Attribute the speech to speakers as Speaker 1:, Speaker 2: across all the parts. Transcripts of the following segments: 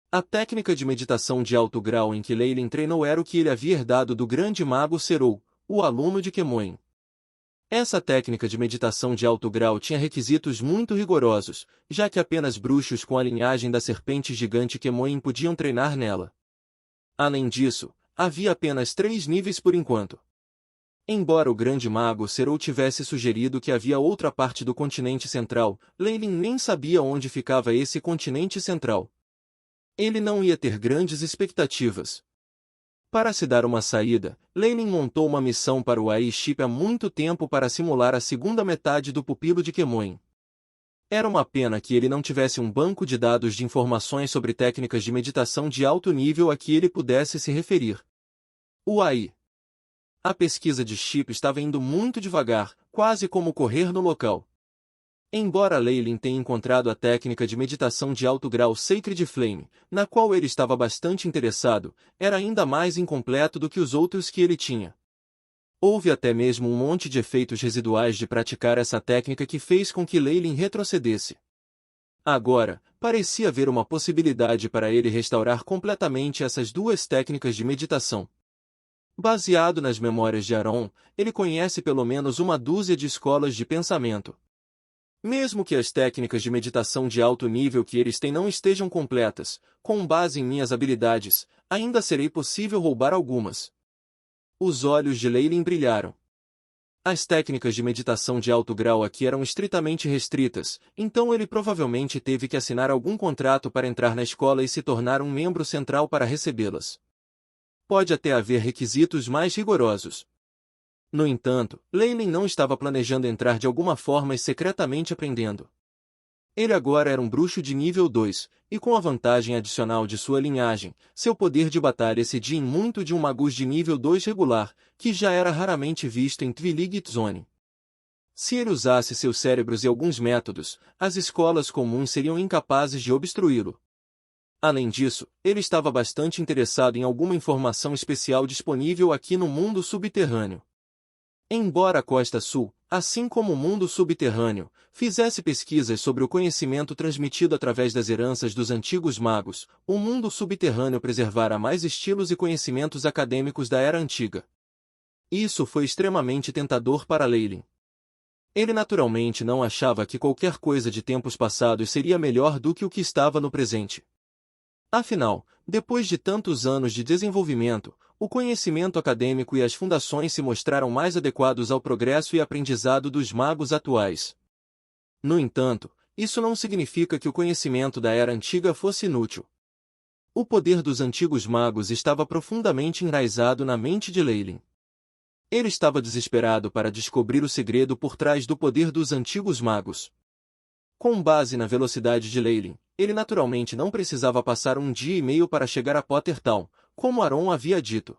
Speaker 1: A técnica de meditação de alto grau em que Leilin treinou era o que ele havia herdado do grande mago Serou, o aluno de Kemoin. Essa técnica de meditação de alto grau tinha requisitos muito rigorosos, já que apenas bruxos com a linhagem da serpente gigante Kemoin podiam treinar nela. Além disso, havia apenas 3 níveis por enquanto. Embora o grande mago Serou tivesse sugerido que havia outra parte do continente central, Leilin nem sabia onde ficava esse continente central. Ele não ia ter grandes expectativas. Para se dar uma saída, Leilin montou uma missão para o AI-Ship há muito tempo para simular a segunda metade do pupilo de Kemoin. Era uma pena que ele não tivesse um banco de dados de informações sobre técnicas de meditação de alto nível a que ele pudesse se referir. O AI. A pesquisa de Chip estava indo muito devagar, quase como correr no local. Embora Leilin tenha encontrado a técnica de meditação de alto grau Sacred Flame, na qual ele estava bastante interessado, era ainda mais incompleto do que os outros que ele tinha. Houve até mesmo um monte de efeitos residuais de praticar essa técnica que fez com que Leilin retrocedesse. Agora, parecia haver uma possibilidade para ele restaurar completamente essas duas técnicas de meditação. Baseado nas memórias de Aaron, ele conhece pelo menos uma dúzia de escolas de pensamento. Mesmo que as técnicas de meditação de alto nível que eles têm não estejam completas, com base em minhas habilidades, ainda serei possível roubar algumas. Os olhos de Leilin brilharam. As técnicas de meditação de alto grau aqui eram estritamente restritas, então ele provavelmente teve que assinar algum contrato para entrar na escola e se tornar um membro central para recebê-las. Pode até haver requisitos mais rigorosos. No entanto, Leilin não estava planejando entrar de alguma forma e secretamente aprendendo. Ele agora era um bruxo de nível 2, e com a vantagem adicional de sua linhagem, seu poder de batalha excedia em muito de um magus de nível 2 regular, que já era raramente visto em Twiligit Zone. Se ele usasse seus cérebros e alguns métodos, as escolas comuns seriam incapazes de obstruí-lo. Além disso, ele estava bastante interessado em alguma informação especial disponível aqui no mundo subterrâneo. Embora a Costa Sul, assim como o mundo subterrâneo, fizesse pesquisas sobre o conhecimento transmitido através das heranças dos antigos magos, o mundo subterrâneo preservara mais estilos e conhecimentos acadêmicos da Era Antiga. Isso foi extremamente tentador para Leilin. Ele naturalmente não achava que qualquer coisa de tempos passados seria melhor do que o que estava no presente. Afinal, depois de tantos anos de desenvolvimento, o conhecimento acadêmico e as fundações se mostraram mais adequados ao progresso e aprendizado dos magos atuais. No entanto, isso não significa que o conhecimento da Era Antiga fosse inútil. O poder dos antigos magos estava profundamente enraizado na mente de Leilin. Ele estava desesperado para descobrir o segredo por trás do poder dos antigos magos. Com base na velocidade de Leilin, ele naturalmente não precisava passar 1 dia e meio para chegar a Pottertown, como Aaron havia dito.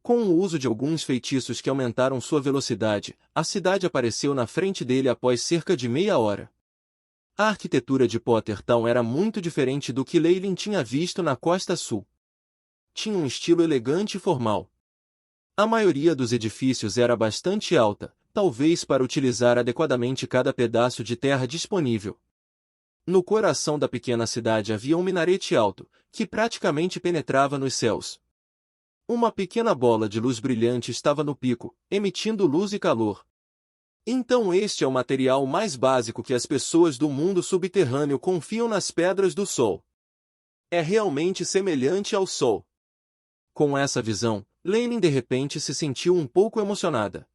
Speaker 1: Com o uso de alguns feitiços que aumentaram sua velocidade, a cidade apareceu na frente dele após cerca de meia hora. A arquitetura de Pottertown era muito diferente do que Leilin tinha visto na Costa Sul. Tinha um estilo elegante e formal. A maioria dos edifícios era bastante alta, talvez para utilizar adequadamente cada pedaço de terra disponível. No coração da pequena cidade havia um minarete alto, que praticamente penetrava nos céus. Uma pequena bola de luz brilhante estava no pico, emitindo luz e calor. Então este é o material mais básico que as pessoas do mundo subterrâneo confiam nas pedras do Sol. É realmente semelhante ao Sol. Com essa visão, Leilin de repente se sentiu um pouco emocionada.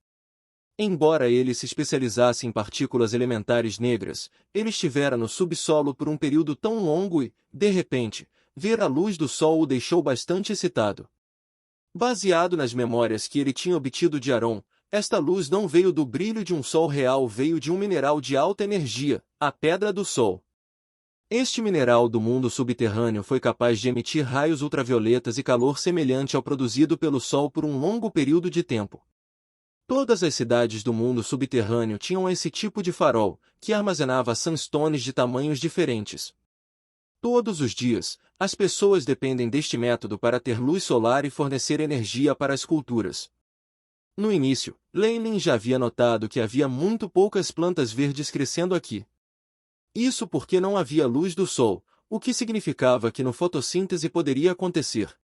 Speaker 1: Embora ele se especializasse em partículas elementares negras, ele estivera no subsolo por um período tão longo e, de repente, ver a luz do sol o deixou bastante excitado. Baseado nas memórias que ele tinha obtido de Aaron, esta luz não veio do brilho de um sol real, veio de um mineral de alta energia, a Pedra do Sol. Este mineral do mundo subterrâneo foi capaz de emitir raios ultravioletas e calor semelhante ao produzido pelo sol por um longo período de tempo. Todas as cidades do mundo subterrâneo tinham esse tipo de farol, que armazenava sunstones de tamanhos diferentes. Todos os dias, as pessoas dependem deste método para ter luz solar e fornecer energia para as culturas. No início, Leilin já havia notado que havia muito poucas plantas verdes crescendo aqui. Isso porque não havia luz do sol, o que significava que no fotossíntese poderia acontecer.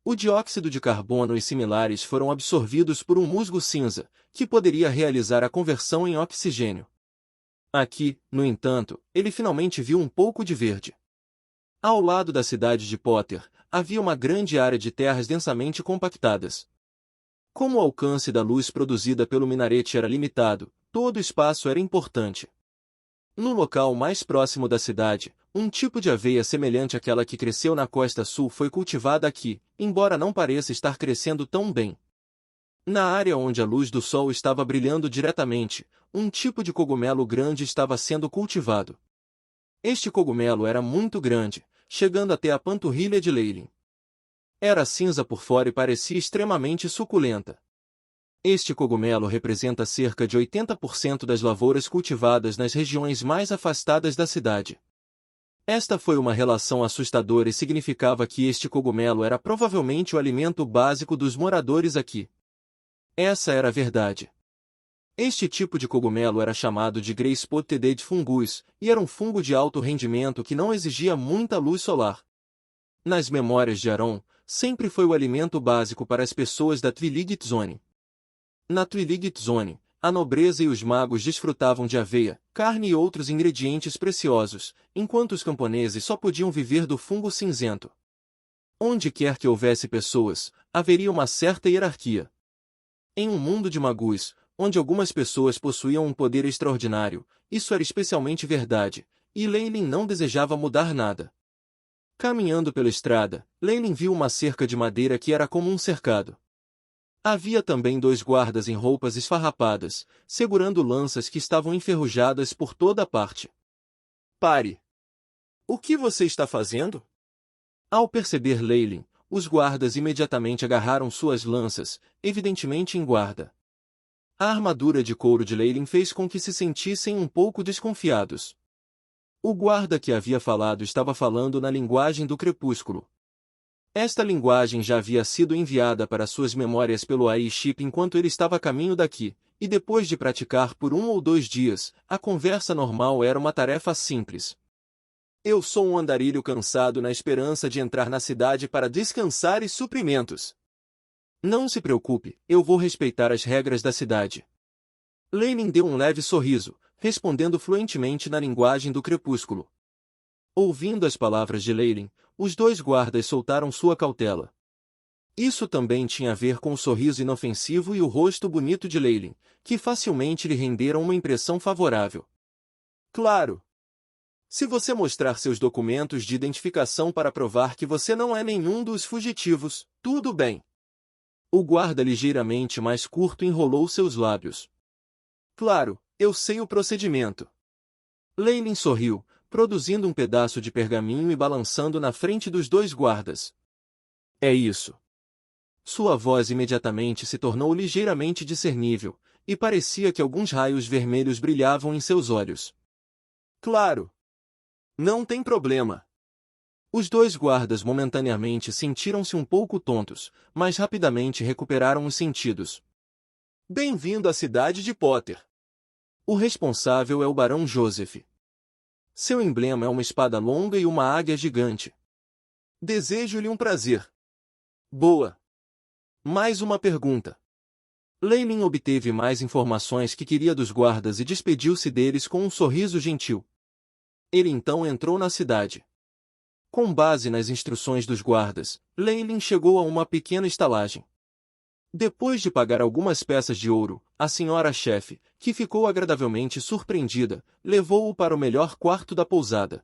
Speaker 1: O dióxido de carbono e similares foram absorvidos por um musgo cinza, que poderia realizar a conversão em oxigênio. Aqui, no entanto, ele finalmente viu um pouco de verde. Ao lado da cidade de Potter, havia uma grande área de terras densamente compactadas. Como o alcance da luz produzida pelo minarete era limitado, todo o espaço era importante. No local mais próximo da cidade, um tipo de aveia semelhante àquela que cresceu na costa sul foi cultivada aqui, embora não pareça estar crescendo tão bem. Na área onde a luz do sol estava brilhando diretamente, um tipo de cogumelo grande estava sendo cultivado. Este cogumelo era muito grande, chegando até a panturrilha de Leylin. Era cinza por fora e parecia extremamente suculenta. Este cogumelo representa cerca de 80% das lavouras cultivadas nas regiões mais afastadas da cidade. Esta foi uma relação assustadora e significava que este cogumelo era provavelmente o alimento básico dos moradores aqui. Essa era a verdade. Este tipo de cogumelo era chamado de Grey Spotted Fungus, e era um fungo de alto rendimento que não exigia muita luz solar. Nas memórias de Aaron, sempre foi o alimento básico para as pessoas da Twiligit Zone. Na Twiligit Zone, a nobreza e os magos desfrutavam de aveia, carne e outros ingredientes preciosos, enquanto os camponeses só podiam viver do fungo cinzento. Onde quer que houvesse pessoas, haveria uma certa hierarquia. Em um mundo de magus, onde algumas pessoas possuíam um poder extraordinário, isso era especialmente verdade, e Leylin não desejava mudar nada. Caminhando pela estrada, Leylin viu uma cerca de madeira que era como um cercado. Havia também 2 guardas em roupas esfarrapadas, segurando lanças que estavam enferrujadas por toda parte. Pare! O que você está fazendo? Ao perceber Leylin, os guardas imediatamente agarraram suas lanças, evidentemente em guarda. A armadura de couro de Leylin fez com que se sentissem um pouco desconfiados. O guarda que havia falado estava falando na linguagem do crepúsculo. Esta linguagem já havia sido enviada para suas memórias pelo AI-chip enquanto ele estava a caminho daqui, e depois de praticar por 1 ou 2 dias, a conversa normal era uma tarefa simples. Eu sou um andarilho cansado na esperança de entrar na cidade para descansar e suprimentos. Não se preocupe, eu vou respeitar as regras da cidade. Leylin deu um leve sorriso, respondendo fluentemente na linguagem do crepúsculo. Ouvindo as palavras de Leylin, os 2 guardas soltaram sua cautela. Isso também tinha a ver com o sorriso inofensivo e o rosto bonito de Leylin, que facilmente lhe renderam uma impressão favorável. Claro! Se você mostrar seus documentos de identificação para provar que você não é nenhum dos fugitivos, tudo bem. O guarda ligeiramente mais curto enrolou seus lábios. Claro, eu sei o procedimento. Leylin sorriu, produzindo um pedaço de pergaminho e balançando na frente dos 2 guardas. É isso. Sua voz imediatamente se tornou ligeiramente discernível, e parecia que alguns raios vermelhos brilhavam em seus olhos. Claro. Não tem problema. Os 2 guardas momentaneamente sentiram-se um pouco tontos, mas rapidamente recuperaram os sentidos. Bem-vindo à cidade de Potter. O responsável é o Barão Joseph. Seu emblema é uma espada longa e uma águia gigante. Desejo-lhe um prazer. Boa. Mais uma pergunta. Leylin obteve mais informações que queria dos guardas e despediu-se deles com um sorriso gentil. Ele então entrou na cidade. Com base nas instruções dos guardas, Leylin chegou a uma pequena estalagem. Depois de pagar algumas peças de ouro, a senhora-chefe, que ficou agradavelmente surpreendida, levou-o para o melhor quarto da pousada.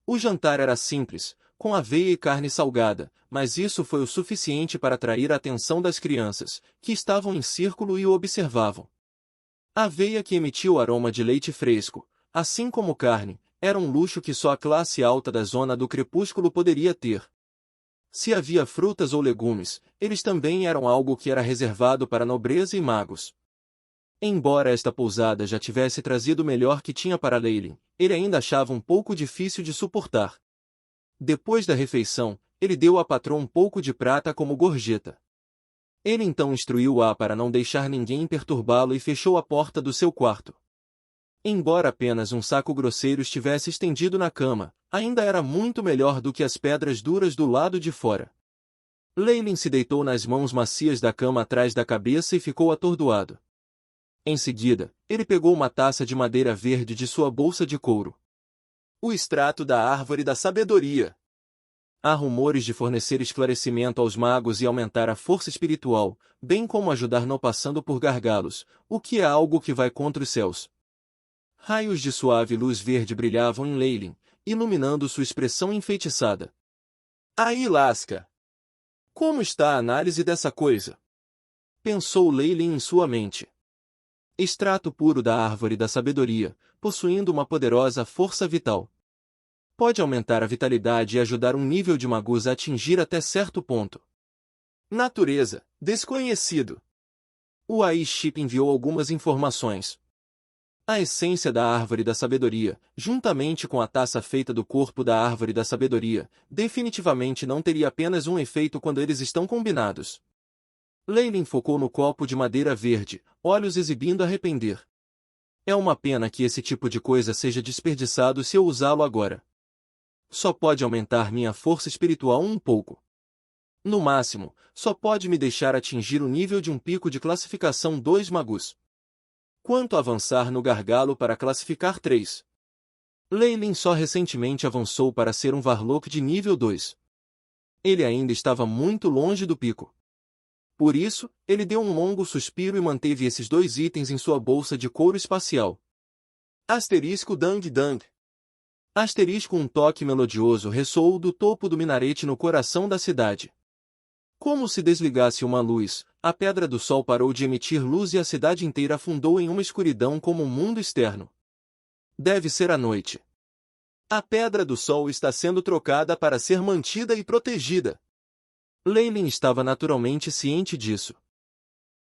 Speaker 1: O jantar era simples, com aveia e carne salgada, mas isso foi o suficiente para atrair a atenção das crianças, que estavam em círculo e o observavam. A aveia que emitia o aroma de leite fresco, assim como carne, era um luxo que só a classe alta da zona do crepúsculo poderia ter. Se havia frutas ou legumes, eles também eram algo que era reservado para nobreza e magos. Embora esta pousada já tivesse trazido o melhor que tinha para Leylin, ele ainda achava um pouco difícil de suportar. Depois da refeição, ele deu à patroa um pouco de prata como gorjeta. Ele então instruiu-a para não deixar ninguém perturbá-lo e fechou a porta do seu quarto. Embora apenas um saco grosseiro estivesse estendido na cama, ainda era muito melhor do que as pedras duras do lado de fora. Leylin se deitou nas mãos macias da cama atrás da cabeça e ficou atordoado. Em seguida, ele pegou uma taça de madeira verde de sua bolsa de couro. O extrato da árvore da sabedoria. Há rumores de fornecer esclarecimento aos magos e aumentar a força espiritual, bem como ajudar no passando por gargalos, o que é algo que vai contra os céus. Raios de suave luz verde brilhavam em Leylin, iluminando sua expressão enfeitiçada. Aí lasca! Como está a análise dessa coisa? Pensou Leylin em sua mente. Extrato puro da árvore da sabedoria, possuindo uma poderosa força vital. Pode aumentar a vitalidade e ajudar um nível de magus a atingir até certo ponto. Natureza, desconhecido. O AI-Chip enviou algumas informações. A essência da árvore da sabedoria, juntamente com a taça feita do corpo da árvore da sabedoria, definitivamente não teria apenas um efeito quando eles estão combinados. Leylin focou no copo de madeira verde, olhos exibindo arrepender. É uma pena que esse tipo de coisa seja desperdiçado se eu usá-lo agora. Só pode aumentar minha força espiritual um pouco. No máximo, só pode me deixar atingir o nível de um pico de classificação 2 magus. Quanto avançar no gargalo para classificar 3? Leylin só recentemente avançou para ser um Varlock de nível 2. Ele ainda estava muito longe do pico. Por isso, ele deu um longo suspiro e manteve esses 2 itens em sua bolsa de couro espacial. Asterisco Dang Dang. Asterisco um toque melodioso ressoou do topo do minarete no coração da cidade. Como se desligasse uma luz, a Pedra do Sol parou de emitir luz e a cidade inteira afundou em uma escuridão como um mundo externo. Deve ser a noite. A Pedra do Sol está sendo trocada para ser mantida e protegida. Leylin estava naturalmente ciente disso.